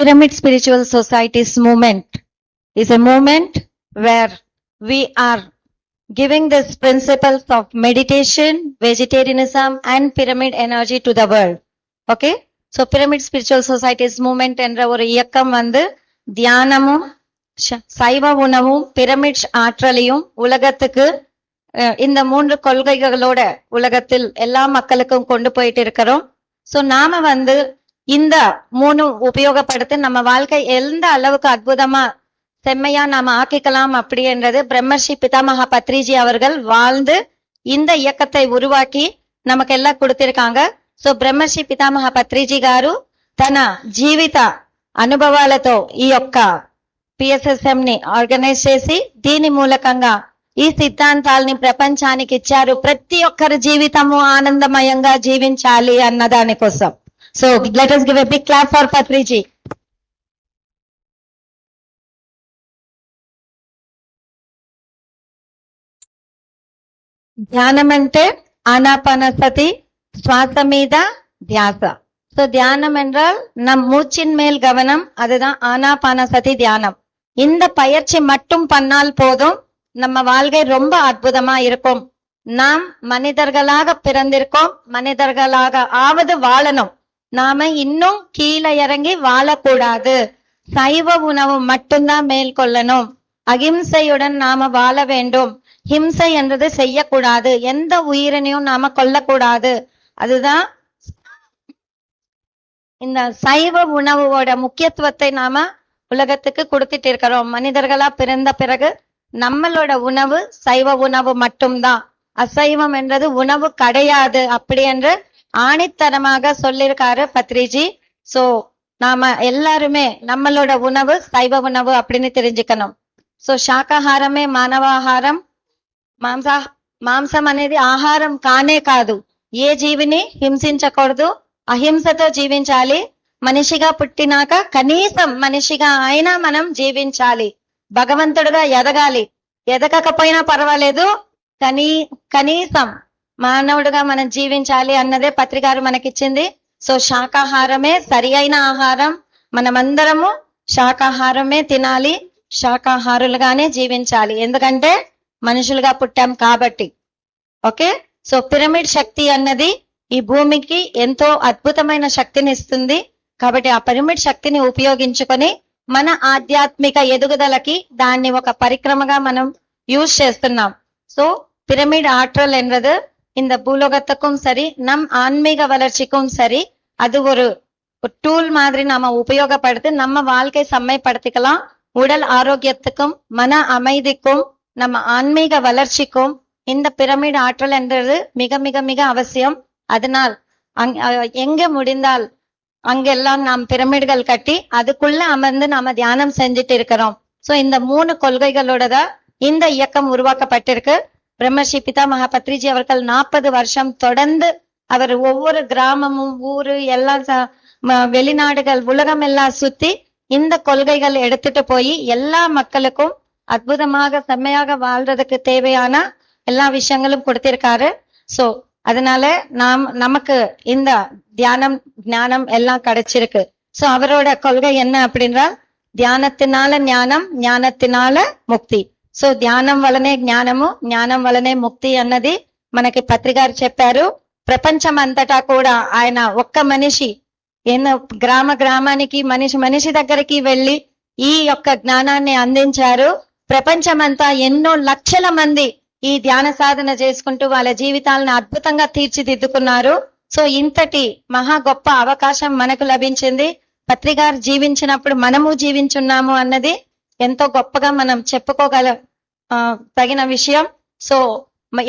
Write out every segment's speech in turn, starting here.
Pyramid Spiritual Society's movement is a movement where we are giving these principles of meditation, vegetarianism, and pyramid energy to the world. Okay? So Pyramid Spiritual Society's movement என்ற ஒரு இயக்கம் வந்து தியானமும் சைவ உணவும் pyramid ஆற்றலையும் உலகத்துக்கு இந்த 3 கொள்கைகளோட உலகத்தில் எல்லா மக்களுக்கும் கொண்டு போயிட்டு இருக்கிறோம். சோ நாம வந்து இந்த 3 உபயோகப்படுத்தி நம்ம வாழ்க்கை எந்த அளவுக்கு அற்புதமா செம்மையா நாம ஆக்கிக்கலாம் அப்படின்றது பிரம்மர்ஷி பிதாமகா பத்ரிஜி அவர்கள் வாழ்ந்து இந்த இயக்கத்தை ఉరువాకి நமக்கெல்லாம் கொடுத்திருக்காங்க. సో బ్రహ్మర్షి పితామహ పత్రిజీ గారు తన జీవిత అనుభవాలతో ఈ యొక్క పిఎస్ఎస్ఎం ని ఆర్గనైజ్ చేసి దీని మూలకంగా ఈ సిద్ధాంతాలని ప్రపంచానికి ఇచ్చారు. ప్రతి ఒక్కరి జీవితము ఆనందమయంగా జీవించాలి అన్న దాని కోసం. So let us give a big clap for Patriji. ధ్యానం అంటే ఆనాపానసతి சுவாச மீத தியாச. சோ தியானம் என்றால் நம் மூச்சின் மேல் கவனம், அதுதான் ஆனாபானசதி தியானம். இந்த பயிற்சி மட்டும் பண்ணால் போதும், நம்ம வாழ்க்கை ரொம்ப அற்புதமா இருக்கும். நாம் மனிதர்களாக பிறந்திருக்கோம், மனிதர்களாக ஆவது வாழணும். நாம இன்னும் கீழே இறங்கி வாழக்கூடாது. சைவ உணவு மட்டும்தான் மேற்கொள்ளணும். அகிம்சையுடன் நாம வாழ வேண்டும். ஹிம்சை என்றது செய்யக்கூடாது. எந்த உயிரினையும் நாம கொல்லக்கூடாது. அதுதான் இந்த சைவ உணவோட முக்கியத்துவத்தை நாம உலகத்துக்கு கொடுத்துட்டு இருக்கிறோம். மனிதர்களா பிறந்த பிறகு நம்மளோட உணவு சைவ உணவு மட்டும்தான், அசைவம் என்றது உணவு கிடையாது அப்படி என்று ஆணித்தரமாக சொல்லியிருக்காரு பத்ரிஜி. சோ நாம எல்லாருமே நம்மளோட உணவு சைவ உணவு அப்படின்னு தெரிஞ்சுக்கணும். సో శాకాహారమే మానవాహారం. మాంసం అనేది ఆహారం కానే కాదు. ఏ జీవిని హింసించకూడదు, అహింసతో జీవించాలి. మనిషిగా పుట్టినాక కనీసం మనిషిగా అయినా మనం జీవించాలి. భగవంతుడుగా ఎదగాలి. ఎదగకపోయినా పర్వాలేదు, కనీసం మానవుడుగా మనం జీవించాలి అన్నదే పత్రికారు మనకిచ్చింది. సో శాకాహారమే సరి అయిన ఆహారం. మనమందరము శాకాహారమే తినాలి, శాకాహారులుగానే జీవించాలి. ఎందుకంటే మనుషులుగా పుట్టాం కాబట్టి. ఓకే. సో పిరమిడ్ శక్తి అన్నది ఈ భూమికి ఎంతో అద్భుతమైన శక్తిని ఇస్తుంది. కాబట్టి ఆ పిరమిడ్ శక్తిని ఉపయోగించుకొని మన ఆధ్యాత్మిక ఎదుగుదలకి దాన్ని ఒక పరిక్రమగా మనం யூஸ் చేస్తున్నాం. సో పిరమిడ్ ஆற்றல் என்றது இந்த பூலோகத்துக்கும் சரி, நம் ஆன்மீக வளர்ச்சிக்கும் சரி, அது ஒரு டூல் மாதிரி நாம உபயோகப்படுத்தி நம்ம வாழ்க்கை செம்மைப்படுத்திக்கலாம். உடல் ஆரோக்கியத்துக்கும் மன அமைதிக்கும் நம்ம ஆன்மீக வளர்ச்சிக்கும் இந்த பிரமிட் ஆற்றல் என்றது மிக மிக மிக அவசியம். அதனால் எங்க முடிந்தால் அங்கெல்லாம் நாம் பிரமிடுகள் கட்டி அதுக்குள்ள அமர்ந்து நாம தியானம் செஞ்சுட்டு இருக்கிறோம். சோ இந்த 3 கொள்கைகளோட தான் இந்த இயக்கம் உருவாக்கப்பட்டிருக்கு. பிரம்மர்ஷி பிதாமகா பத்ரிஜி அவர்கள் 40 வருஷம் தொடர்ந்து அவர் ஒவ்வொரு கிராமமும் ஊரு எல்லாம் வெளிநாடுகள் உலகம் எல்லாம் சுத்தி இந்த கொள்கைகள் எடுத்துட்டு போய் எல்லா மக்களுக்கும் அற்புதமாக செம்மையாக வாழ்றதுக்கு தேவையான எல்லா விஷயங்களும் கொடுத்திருக்காரு. சோ அதனால நமக்கு இந்த தியானம் ஞானம் எல்லாம் கிடைச்சிருக்கு. சோ அவரோட கொள்கை என்ன அப்படின்னா தியானத்தினால ஞானம், ஞானத்தினால ముక్తి. సో ధ్యానం వలనే జ్ఞానము, జ్ఞానం వలనే ముక్తి అన్నది మనకి పత్రికారు చెప్పారు. ప్రపంచం అంతటా కూడా ఆయన ఒక్క మనిషి ఎన్నో గ్రామానికి మనిషి దగ్గరికి వెళ్ళి ఈ యొక్క జ్ఞానాన్ని అందించారు. ప్రపంచమంతా ఎన్నో లక్షల మంది ఈ ధ్యాన సాధన చేసుకుంటూ వాళ్ళ జీవితాలను అద్భుతంగా తీర్చిదిద్దుకున్నారు. సో ఇంతటి మహా గొప్ప అవకాశం మనకు లభించింది. పత్రికారు జీవించినప్పుడు మనము జీవించున్నాము అన్నది ఎంతో గొప్పగా మనం తగిన విషయం. సో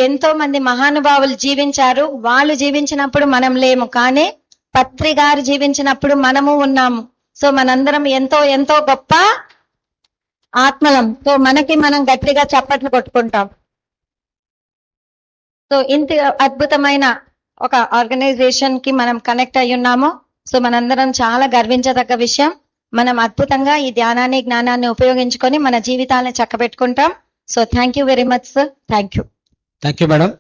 ఎంతో మంది మహానుభావులు జీవించారు. వాళ్ళు జీవించినప్పుడు మనం లేము, కానీ పత్రికారు జీవించినప్పుడు మనము ఉన్నాము. సో మనందరం ఎంతో ఎంతో గొప్ప ఆత్మలం. సో మనకి మనం గట్టిగా చప్పట్లు కొట్టుకుంటాం. సో ఇంత అద్భుతమైన ఒక ఆర్గనైజేషన్ కి మనం కనెక్ట్ అయి ఉన్నాము. సో మనందరం చాలా గర్వించదగ్గ విషయం. మనం అద్భుతంగా ఈ ధ్యానాన్ని జ్ఞానాన్ని ఉపయోగించుకొని మన జీవితాలను చక్కబెట్టుకుంటాం. So thank you very much sir. Thank you. Thank you madam.